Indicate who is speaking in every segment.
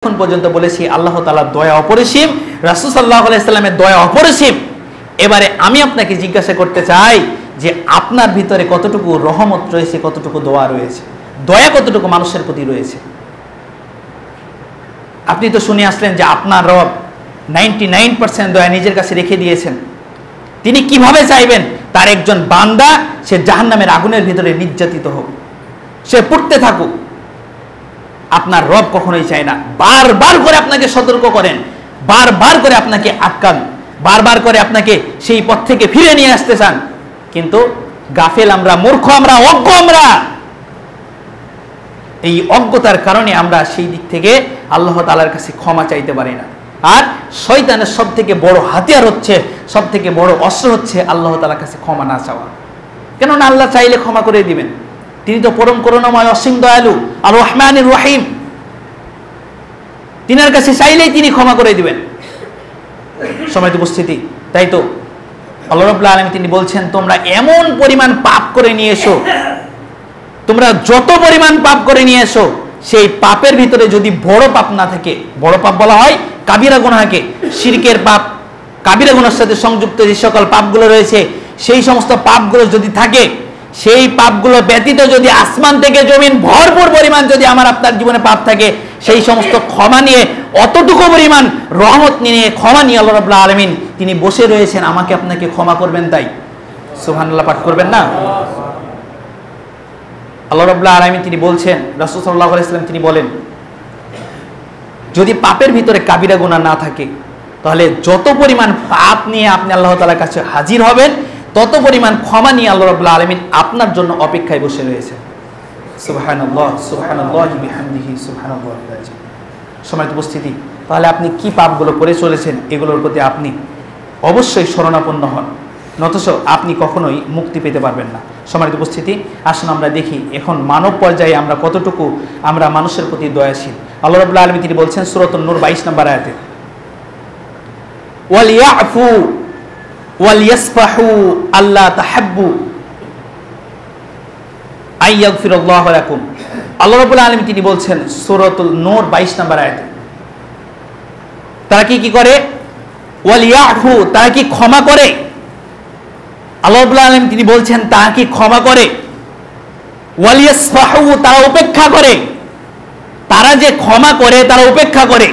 Speaker 1: এখন পর্যন্ত বলেছি আল্লাহ তাআলার দয়া অপরিসীম, রাসূল সাল্লাল্লাহু আলাইহি সাল্লামের দয়া অপরিসীম। এবারে আমি আপনাকে জিজ্ঞাসা করতে চাই যে আপনার ভিতরে কতটুকু রহমত রয়েছে, কতটুকু দয়া রয়েছে, দয়া কতটুকু মানুষের প্রতি রয়েছে। আপনি তো শুনে আসলেন যে আপনার রব 99% দয়া নিজের কাছে রেখে দিয়েছেন। তিনি কিভাবে চাইবেন তার একজন বান্দা সে জাহান্নামের আগুনের ভিতরে নির্যাতিত হোক, সে পুড়তে থাকুক। আপনার রব কখনোই চায় না। বারবার করে আপনাকে সতর্ক করেন, বারবার করে আপনাকে আটকান, বারবার করে আপনাকে সেই পথ থেকে ফিরে নিয়ে আসতে চান, কিন্তু গাফেল আমরা, মূর্খ আমরা, অজ্ঞ আমরা। এই অজ্ঞতার কারণে আমরা সেই দিক থেকে আল্লাহ তাআলার কাছে ক্ষমা চাইতে পারি না। আর শয়তানের সব থেকে বড় হাতিয়ার হচ্ছে, সব থেকে বড় অস্ত্র হচ্ছে আল্লাহ তাআলার কাছে ক্ষমা না চাওয়া। কেননা আল্লাহ চাইলে ক্ষমা করে দিবেন। তিনি তো পরম করুণাময়, অসীম দয়ালু, আর রহমানির রহিম। তিনার কাছে চাইলেই তিনি ক্ষমা করে দিবেন। সম্মানিত উপস্থিতি, তাই তো আল্লাহ রাব্বুল আলামিন তিনি বলছেন, তোমরা এমন পরিমাণ পাপ করে নিয়ে এসো, তোমরা যত পরিমাণ পাপ করে নিয়ে এসো, সেই পাপের ভিতরে যদি বড় পাপ না থাকে, বড় পাপ বলা হয় কাবিরা গুনাহকে, শিরকের পাপ, কাবিরা গুনাহের সাথে সংযুক্ত যে সকল পাপগুলো রয়েছে, সেই সমস্ত পাপগুলো যদি থাকে, সেই পাপগুলো ব্যতীত যদি আসমান থেকে জমিন ভরপুর পরিমাণ যদি আমার আপনার জীবনে পাপ থাকে, সেই সমস্ত ক্ষমা নিয়ে, অতটুকু পরিমাণ রহমত নিয়ে, ক্ষমা নিয়ে আল্লাহ রাব্বুল আলামিন তিনি বসে রয়েছেন আমাকে আপনাকে ক্ষমা করবেন। তাই সুবহানাল্লাহ পাঠ করবেন না? আল্লাহ রাব্বুল আলামিন তিনি বলছেন, রাসূল সাল্লাল্লাহু আলাইহি ওয়াসাল্লাম তিনি বলেন, যদি পাপের ভিতরে কাবিরা গুনাহ না থাকে, তাহলে যত পরিমাণ পাপ নিয়ে আপনি আল্লাহ তাআলার কাছে হাজির হবেন, তত পরিমাণ ক্ষমা নিয়ে আল্লাহ রাব্বুল আলামিন আপনার জন্য অপেক্ষায় বসে রয়েছে। সুবহানাল্লাহ, সুবহানাল্লাহি বিহামদিহি, সুবহানাল্লাহিল আযীম। সম্মানিত উপস্থিতি, তাহলে আপনি কি পাপগুলো করে চলেছেন, এগুলোর প্রতি আপনি অবশ্যই শরণাপন্ন হন, নতস আপনি কখনোই মুক্তি পেতে পারবেন না। সম্মানিত উপস্থিতি, আসুন আমরা দেখি এখন মানব পর্যায়ে আমরা কতটুকু আমরা মানুষের প্রতি দয়াশীল। আল্লাহ রাব্বুল আলামিন তিনি বলছেন সূরাতুন নূর 22 নম্বর আয়াতে, ওয়াল ইয়াফু ওয়াল ইয়াসফাহু আল্লা তাহাব্বু আইয়াগফিরুল্লাহু লাকুম। আল্লাহ রাব্বুল আলামিন তিনি বলছেন সূরাতুল নূর 22 নম্বর আয়াতে, তারা কি করে? ওয়াল ইয়াফু, তারা কি ক্ষমা করে? আল্লাহ রাব্বুল আলামিন তিনি বলছেন তারা কি ক্ষমা করে? ওয়াল ইয়াসফাহু, তারা উপেক্ষা করে। তারা যে ক্ষমা করে, তারা উপেক্ষা করে।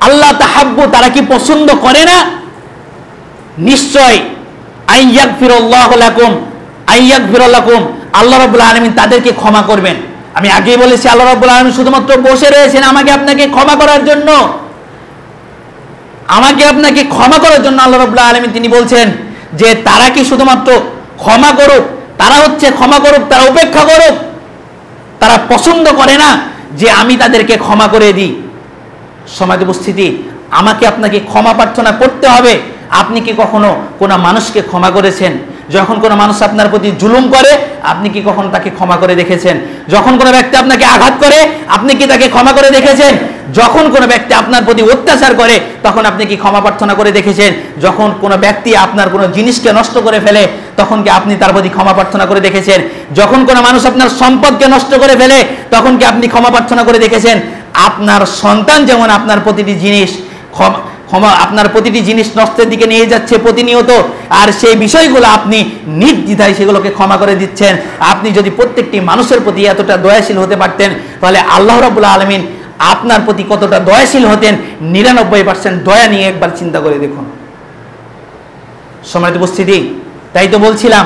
Speaker 1: আল্লাহ তাহাব্বু, তারা কি পছন্দ করে না? নিশ্চয় আইয়াগফিরুল্লাহু লাকুম, আইয়াগফিরুল লাকুম, আল্লাহ রাব্বুল আলামিন তাদেরকে ক্ষমা করবেন। আমি আগেই বলেছি আল্লাহ রাব্বুল আলামিন শুধুমাত্র বসে রয়েছেন আমাকে আপনাকে ক্ষমা করার জন্য, আমাকে আপনাকে ক্ষমা করার জন্য। আল্লাহ রাব্বুল আলামিন তিনি বলছেন যে তারা কি শুধুমাত্র ক্ষমা করুক, তারা হচ্ছে ক্ষমা করুক, তারা উপেক্ষা করুক, তারা পছন্দ করে না যে আমি তাদেরকে ক্ষমা করে দিই। সমাজ উপস্থিতি, আমাকে আপনাকে ক্ষমা প্রার্থনা করতে হবে। আপনি কি কখনো কোনো মানুষকে ক্ষমা করেছেন? যখন কোনো মানুষ আপনার প্রতি জুলুম করে, আপনি কি কখনো তাকে ক্ষমা করে দেখেছেন? যখন কোনো ব্যক্তি আপনাকে আঘাত করে, আপনি কি তাকে ক্ষমা করে দেখেছেন? যখন কোনো ব্যক্তি আপনার প্রতি অত্যাচার করে, তখন আপনি কি ক্ষমা প্রার্থনা করে দেখেছেন? যখন কোনো ব্যক্তি আপনার কোনো জিনিসকে নষ্ট করে ফেলে, তখন কি আপনি তার প্রতি ক্ষমা প্রার্থনা করে দেখেছেন? যখন কোনো মানুষ আপনার সম্পদকে নষ্ট করে ফেলে, তখন কি আপনি ক্ষমা প্রার্থনা করে দেখেছেন? আপনার সন্তান যেমন আপনার প্রতিটি জিনিস আপনার প্রতিটি জিনিস নষ্টের দিকে নিয়ে যাচ্ছে প্রতিনিয়ত, আর সেই বিষয়গুলো আপনি নির্দ্বিধায় সেগুলোকে ক্ষমা করে দিচ্ছেন। আপনি যদি প্রত্যেকটি মানুষের প্রতি এতটা দয়াশীল হতে পারতেন, তাহলে আল্লাহ রাব্বুল আলামিন আপনার প্রতি কতটা দয়াশীল হতেন। 99% দয়া নিয়ে একবার চিন্তা করে দেখুন। সম্মানিত উপস্থিতি, তাই তো বলছিলাম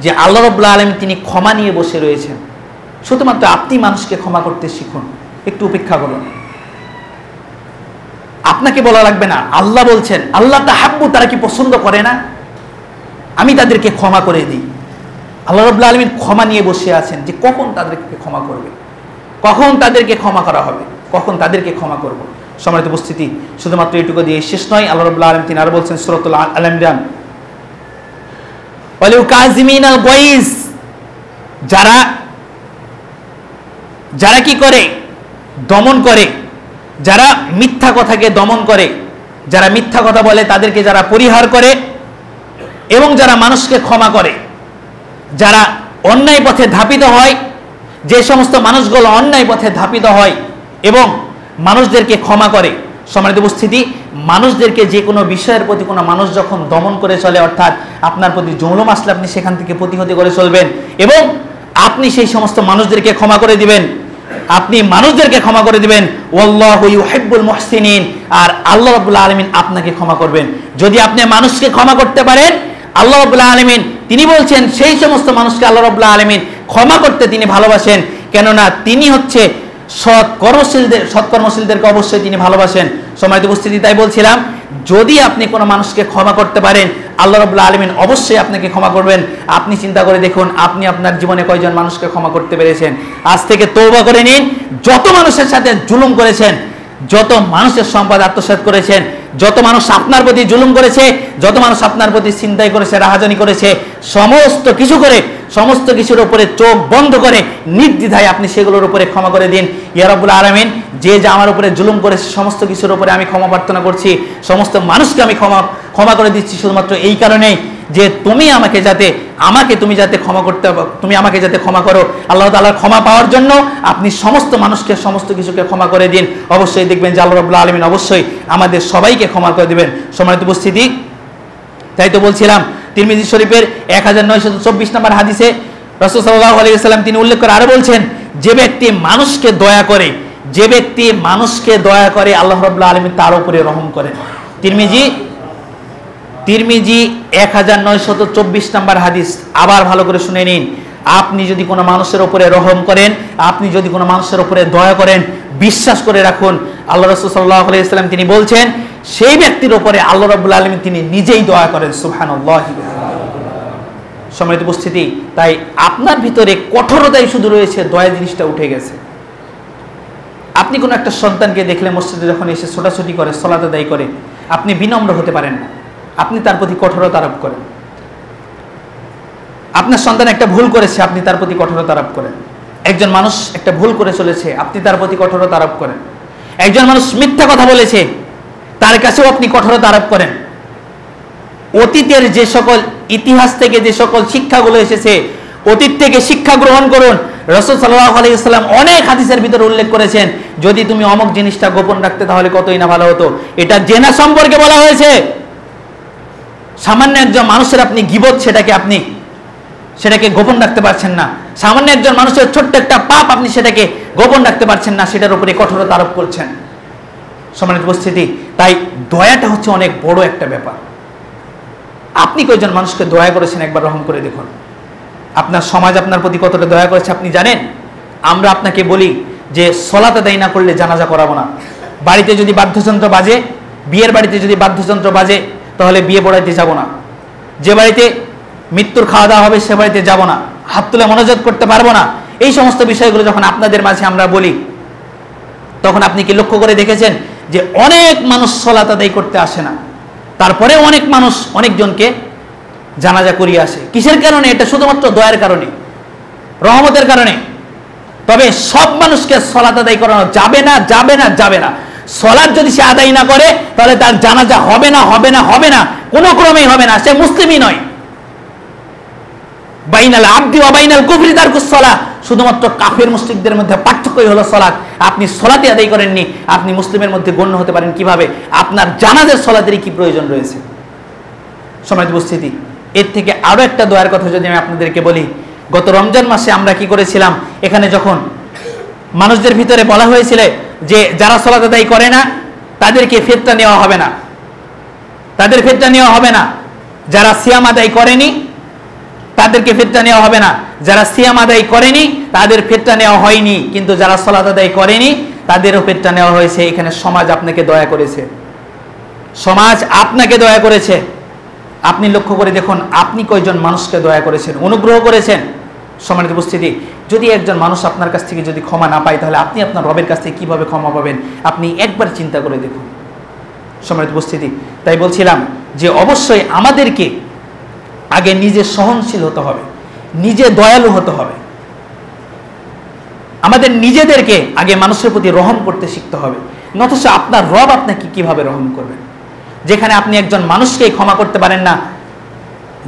Speaker 1: যে আল্লাহ রাব্বুল আলামিন তিনি ক্ষমা নিয়ে বসে রয়েছেন। শুধুমাত্র আপনি মানুষকে ক্ষমা করতে শিখুন, একটু উপেক্ষা করুন। আপনাকে বলা লাগবে না, আল্লাহ বলছেন আল্লাহ তাহাব্বু, তারা কি পছন্দ করে না আমি তাদেরকে ক্ষমা করে দিই। আল্লাহ রাব্বুল আলামিন ক্ষমা নিয়ে বসে আছেন যে কখন তাদেরকে ক্ষমা করবে, কখন তাদেরকে ক্ষমা করা হবে, কখন তাদেরকে ক্ষমা করব। সম্মানিত উপস্থিতি, শুধুমাত্র এটুকু দিয়ে শেষ নয়। আল্লাহ রাব্বুল আলামিন তিনি আরো বলছেন সূরাতুল আল ইমরান, ওয়ালিউ কাযিমিনাল গায়জ, যারা কি করে? দমন করে, যারা মিথ্যা কথাকে দমন করে, যারা মিথ্যা কথা বলে তাদেরকে যারা পরিহার করে, এবং যারা মানুষকে ক্ষমা করে, যারা অন্যায় পথে ধাপিত হয়, যে সমস্ত মানুষগুলো অন্যায় পথে ধাপিত হয় এবং মানুষদেরকে ক্ষমা করে। সম্মানিত উপস্থিতি, মানুষদেরকে যে কোনো বিষয়ের প্রতি কোনো মানুষ যখন দমন করে চলে, অর্থাৎ আপনার প্রতি জুলুম আসলে আপনি সেখান থেকে প্রতিহত করে চলবেন এবং আপনি সেই সমস্ত মানুষদেরকে ক্ষমা করে দিবেন। আপনি মানুষদেরকে ক্ষমা করে দিবেন। ওয়াল্লাহু ইউহিব্বুল মুহসিনিন, আর আল্লাহ রাব্বুল আলামিন আপনাকে ক্ষমা করবেন। যদি আপনি মানুষকে ক্ষমা করতে পারেন, আল্লাহ রাব্বুল আলামিন তিনি বলছেন সেই সমস্ত মানুষকে আল্লাহ রাব্বুল আলামিন ক্ষমা করতে তিনি ভালোবাসেন, কেননা তিনি হচ্ছে সৎকর্মশীলদেরকে অবশ্যই তিনি ভালোবাসেন। সম্মানিত উপস্থিতি, তাই বলছিলাম যদি আপনি কোনো মানুষকে ক্ষমা করতে পারেন, আল্লাহ রাব্বুল আলামিন অবশ্যই আপনাকে ক্ষমা করবেন। আপনি চিন্তা করে দেখুন, আপনি আপনার জীবনে কয়জন মানুষকে ক্ষমা করতে পেরেছেন? আজ থেকে তওবা করে নিন, যত মানুষের সাথে জুলুম করেছেন, যত মানুষের সম্পদ আত্মসাৎ করেছেন, যত মানুষ আপনার প্রতি জুলুম করেছে, যত মানুষ আপনার প্রতি ছিনতাই করেছে, রাহাজানি করেছে, সমস্ত কিছু করে, সমস্ত কিছুর উপরে চোখ বন্ধ করে নির্দ্বিধায় আপনি সেগুলোর উপরে ক্ষমা করে দিন। ইয়া রাব্বুল আলামিন, যে যা আমার উপরে জুলুম করেছে সমস্ত কিছুর উপরে আমি ক্ষমা প্রার্থনা করছি, সমস্ত মানুষকে আমি ক্ষমা করে দিচ্ছি শুধুমাত্র এই কারণেই যে তুমি আমাকে যাতে ক্ষমা করতে, তুমি আমাকে যাতে ক্ষমা করো। আল্লাহ তাআলার ক্ষমা পাওয়ার জন্য আপনি সমস্ত মানুষকে, সমস্ত কিছুকে ক্ষমা করে দিন। অবশ্যই দেখবেন যে আল্লাহ রাব্বুল আলামিন অবশ্যই আমাদের সবাইকে ক্ষমা করে দিবেন। সম্মানিত উপস্থিতি, তাই তো বলছিলাম তিরমিজি শরীফের 1924 নম্বর হাদিসে রাসূল সাল্লাল্লাহু আলাইহি ওয়াসাল্লাম তিনি উল্লেখ করে আরো বলছেন, যে ব্যক্তি মানুষকে দয়া করে, যে ব্যক্তি মানুষকে দয়া করে আল্লাহ রাব্বুল আলামিন তার উপরে রহম করেন। তিরমিজি 1924 নম্বর হাদিস, আবার ভালো করে শুনে নিন। আপনি যদি কোনো মানুষের উপরে রহম করেন, আপনি যদি কোনো মানুষের উপরে দয়া করেন, বিশ্বাস করে রাখুন আল্লাহ রাসূল সাল্লাল্লাহু আলাইহি ওয়াসাল্লাম তিনি বলছেন সেই ব্যক্তির উপরে আল্লাহ রাব্বুল আলামিন তিনি নিজেই দয়া করেন। সুবহানাল্লাহ। সম্মানিত উপস্থিতি, তাই আপনার ভিতরে কঠোরতাই শুধু রয়েছে, দয়া জিনিসটা উঠে গেছে। আপনি কোনো একটা সন্তানকে দেখলে মসজিদে যখন এসে ছোটাছুটি করে, সালাত আদায় করে, আপনি বিনম্র হতে পারেন না, আপনি তার প্রতি কঠোরতা আরোপ করেন। আপনার সন্তান একটা ভুল করেছে, আপনি তার প্রতি কঠোরতা আরোপ করেন। একজন মানুষ একটা ভুল করে চলেছে, আপনি তার প্রতি কঠোরতা আরোপ করেন। একজন মানুষ মিথ্যা কথা বলেছে, তার কাছেও আপনি কঠোরতা আরোপ করেন। অতীতের যে সকল ইতিহাস থেকে যে সকল শিক্ষাগুলো এসেছে, অতীত থেকে শিক্ষা গ্রহণ করুন। রাসূল সাল্লাল্লাহু আলাইহি ওয়াসাল্লাম অনেক হাদিসের ভিতরে উল্লেখ করেছেন, যদি তুমি অমুক জিনিসটা গোপন রাখতে তাহলে কতই না ভালো হতো। এটা জেনা সম্পর্কে বলা হয়েছে। সামান্য একজন মানুষের আপনি গীবত, সেটাকে গোপন রাখতে পারছেন না। সামান্য একজন মানুষের ছোট্ট একটা পাপ, আপনি সেটাকে গোপন রাখতে পারছেন না, সেটার উপরে কঠোরতা আরোপ করছেন। সম্মানিত উপস্থিতি, তাই দয়াটা হচ্ছে অনেক বড় একটা ব্যাপার। আপনি কয়জন মানুষকে দয়া করেছেন একবার রহম করে দেখুন। আপনার সমাজ আপনার প্রতি কতটা দয়া করেছে আপনি জানেন? আমরা আপনাকে বলি যে সালাত আদায় না করলে জানাজা করাবো না। বাড়িতে যদি বাদ্যযন্ত্র বাজে, বিয়ের বাড়িতে যদি বাদ্যযন্ত্র বাজে, তাহলে বিয়ে পড়াইতে যাব না। যে বাড়িতে মৃত্যুর খাওয়া দাওয়া হবে সে বাড়িতে যাব না, হাত তুলে মোনাজাত করতে পারবো না। এই সমস্ত বিষয়গুলো যখন আপনাদের মাঝে আমরা বলি, তখন আপনি কি লক্ষ্য করে দেখেছেন যে অনেক মানুষ সালাত আদায় করতে আসে না, তারপরে অনেক মানুষ অনেকজনকে জানাজা করিয়ে আসে। কিসের কারণে? এটা শুধুমাত্র দয়ার কারণে, রহমতের কারণে। তবে সব মানুষকে সালাত আদায় করানো যাবে না, যাবে না, যাবে না। সালাত যদি সে আদায় না করে তাহলে তার জানাজা হবে না, হবে না, হবে না, কোনো ক্রমেই হবে না। সে মুসলিমই নয়। বাইনাল আবদি ওয়া বাইনাল কুফরি তারকুস সালাহ, শুধুমাত্র কাফের মুশরিকদের মধ্যে পার্থক্যই হলো সালাত। আপনি সালাতই আদায় করেননি, আপনি মুসলিমের মধ্যে গণ্য হতে পারেন কিভাবে? আপনার জানাজার সালাতেরই কি প্রয়োজন রয়েছে? সম্মানিত উপস্থিতি, এর থেকে আরো একটা দয়ার কথা যদি আমি আপনাদেরকে বলি, গত রমজান মাসে আমরা কি করেছিলাম? এখানে যখন মানুষদের ভিতরে বলা হয়েছিল যে যারা সালাত আদায় করে না তাদেরকে ফিতরা নেওয়া হবে না, তাদের ফিতরা নেওয়া হবে না। যারা সিয়াম আদায় করেনি তাদেরকে ফিতরা নেওয়া হবে না, যারা সিয়াম আদায় করেনি তাদের ফিতরা নেওয়া হয়নি, কিন্তু যারা সালাত আদায় করেনি তাদেরও ফিতরা নেওয়া হয়েছে। এখানে সমাজ আপনাকে দয়া করেছে, সমাজ আপনাকে দয়া করেছে। আপনি লক্ষ্য করে দেখুন আপনি কয়জন মানুষকে দয়া করেছেন, অনুগ্রহ করেছেন। সম্মানিত উপস্থিতি, যদি একজন মানুষ আপনার কাছ থেকে যদি ক্ষমা না পায় তাহলে আপনি আপনার রবের কাছ থেকে কিভাবে ক্ষমা পাবেন? আপনি একবার চিন্তা করে দেখুন। সম্মানিত উপস্থিতি, তাই বলছিলাম যে অবশ্যই আমাদেরকে আগে নিজে সহনশীল হতে হবে, নিজে দয়ালু হতে হবে। আমাদের নিজেদেরকে আগে মানুষের প্রতি রহম করতে শিখতে হবে। অথচ আপনার রব আপনাকে কিভাবে রহম করবেন? যেখানে আপনি একজন মানুষকে ক্ষমা করতে পারেন না,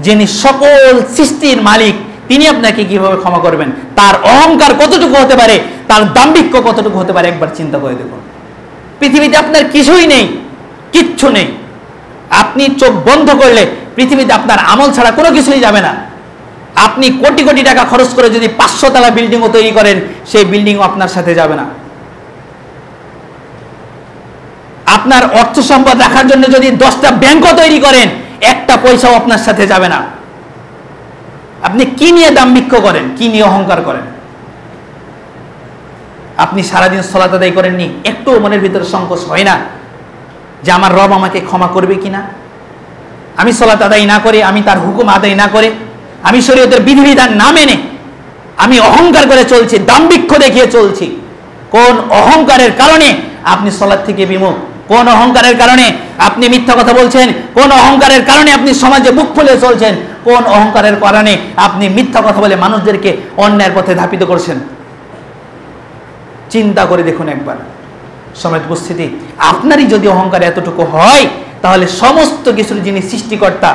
Speaker 1: যিনি সকল সৃষ্টির মালিক, তিনি আপনাকে কিভাবে ক্ষমা করবেন? তার অহংকার কতটুকু হতে পারে, তার দাম্ভিক্য কতটুকু হতে পারে, একবার চিন্তা করে দেখুন। পৃথিবীতে আপনার কিছুই নেই, কিচ্ছু নেই। আপনি চোখ বন্ধ করলে পৃথিবীতে আপনার আমল ছাড়া কোনো কিছুই যাবে না। আপনি কোটি কোটি টাকা খরচ করে যদি 500 তলা বিল্ডিংও তৈরি করেন, সেই বিল্ডিংও আপনার সাথে যাবে না। আপনার অর্থ সম্পদ রাখার জন্য যদি 10টা ব্যাংকও তৈরি করেন, একটা পয়সাও আপনার সাথে যাবে না। আপনি কি নিয়ে দাম্ভিক্য করেন, কি নিয়ে অহংকার করেন? আপনি সারাদিন সালাত আদায় করেননি, একটু মনের ভিতরে সংকোচ হয় না যে আমার রব আমাকে ক্ষমা করবে কিনা? আমি সালাত আদায় না করে, আমি তার হুকুম আদায় না করে, আমি শরীয়তের বিধিবিধান না মেনে আমি অহংকার করে চলছি, দাম্ভিক্য দেখিয়ে চলছি। কোন অহংকারের কারণে আপনি সালাত থেকে বিমুখ? কোন অহংকারের কারণে আপনি মিথ্যা কথা বলছেন? কোন অহংকারের কারণে আপনি সমাজে বুক ফুলে চলছেন? কোন অহংকারের কারণে আপনি মিথ্যা কথা বলে মানুষদেরকে অন্যায়ের পথে ধাপিত করছেন? চিন্তা করে দেখুন একবার। সমাজ উপস্থিতি, আপনারই যদি অহংকার এতটুকু হয়, তাহলে সমস্ত কিছুর যিনি সৃষ্টিকর্তা,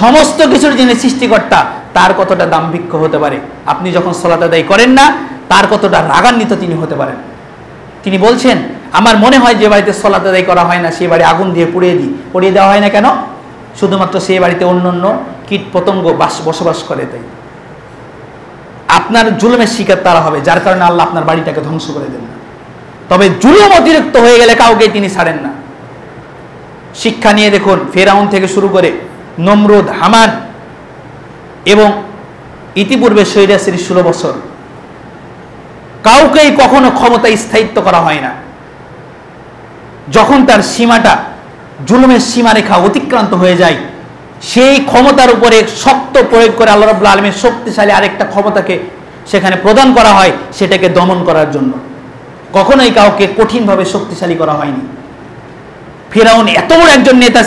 Speaker 1: সমস্ত কিছুর যিনি সৃষ্টিকর্তা, তার কতটা দাম্ভিক্য হতে পারে? আপনি যখন সালাত আদায় করেন না, তার কতটা রাগান্বিত তিনি হতে পারেন। তিনি বলছেন, আমার মনে হয় যে বাড়িতে সালাত আদায় করা হয় না, সেই বাড়ি আগুন দিয়ে পুড়িয়ে দেওয়া হয় না কেন? শুধুমাত্র সেই বাড়িতে অন্য কীট পতঙ্গ বসবাস করে, তাই। আপনার জুলুমের শিকার তারা হবে, যার কারণে আল্লাহ আপনার বাড়িটাকে ধ্বংস করে দেন না। তবে জুলুম অতিরিক্ত হয়ে গেলে কাউকে তিনি ছাড়েন না। শিক্ষা নিয়ে দেখুন, ফেরাউন থেকে শুরু করে নমরুদ, হামান এবং ইতিপূর্বে সৈরাসির 16 বছর, কাউকেই কখনো ক্ষমতা স্থায়িত্ব করা হয় না। যখন তার সীমাটা, জুলুমের সীমারেখা অতিক্রান্ত হয়ে যায়, সেই ক্ষমতার উপরে শক্ত প্রয়োগ করে আল্লাহ রাব্বুল আলামিন শক্তিশালী আরেকটা ক্ষমতাকে সেখানে প্রদান করা হয়, সেটাকে দমন করার জন্য। কখনোই কাউকে কঠিনভাবে শক্তিশালী করা হয়নি। ফিরআউন এত বড় একজন নেতা